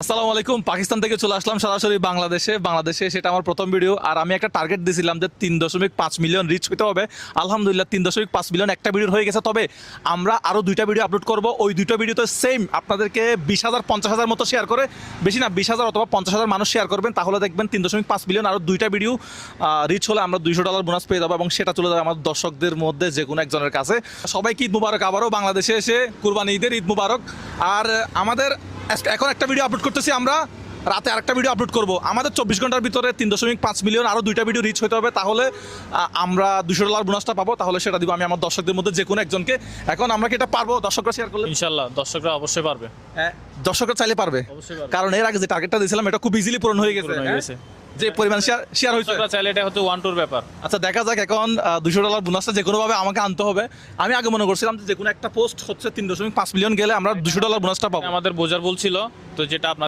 আসসালামু আলাইকুম। পাকিস্তান থেকে চলে আসলাম সরাসরি বাংলাদেশে সেটা আমার প্রথম ভিডিও। আর আমি একটা টার্গেট দিয়েছিলাম যে 3.5 মিলিয়ন রিচ হতে হবে। আলহামদুলিল্লাহ 3.5 মিলিয়ন একটা ভিডিও হয়ে গেছে। তবে আমরা আরও 2টা ভিডিও আপলোড করব। ওই 2টা ভিডিওতে সেম আপনাদেরকে 20,000 50,000 মতো শেয়ার করে, বেশি না 20,000 অথবা 50,000 মানুষ শেয়ার করবেন, তাহলে দেখবেন 3.5 মিলিয়ন আরও 2টা ভিডিও রিচ হলে আমরা $200 বোনাস পেয়ে যাবো এবং সেটা চলে যাবে আমার দর্শকদের মধ্যে যে কোনো একজনের কাছে। সবাইকে ঈদ মুবারক। আবারও বাংলাদেশে এসে কুরবানি ঈদের ঈদ মুবারক। আর আমাদের এখন একটা ভিডিও আপলোড করতেছি, আমরা রাতে আরেকটা ভিডিও আপলোড করব। আমাদের 24 ঘন্টার ভিতরে 3.5 মিলিয়ন আরও 2টা ভিডিও রিচ হতে হবে, তাহলে আমরা $200 বোনাসটা পাবো। তাহলে সেটা দিব আমি আমার দর্শকদের মধ্যে যে কোনো একজনকে। এখন আমরা কি এটা পারবো? দর্শকরা শেয়ার করলে ইনশাল্লাহ দর্শকরা অবশ্যই পারবে। দর্শকরা চাইলে পারবে, অবশ্যই পারবে। কারণ এর আগে যে টার্গেটটা দিয়েছিলাম এটা খুব ইজিলি পূরণ হয়ে গেছে। পূরণ হয়ে গেছে। যে পরিমাণ শেয়ার হয়েছে, দর্শকরা চাইলে এটা হচ্ছে 1-2 ব্যাপার। আচ্ছা দেখা যাক। এখন $200 বোনাসটা যে কোনোভাবে আমাকে আনতে হবে। আমি আগে মনে করছিলাম যে কোনো একটা পোস্ট হচ্ছে 3.5 মিলিয়ন গেলে আমরা $200 বোনাসটা পাবো। আমাদের বোঝার ভুল ছিল, তো যেটা আপনার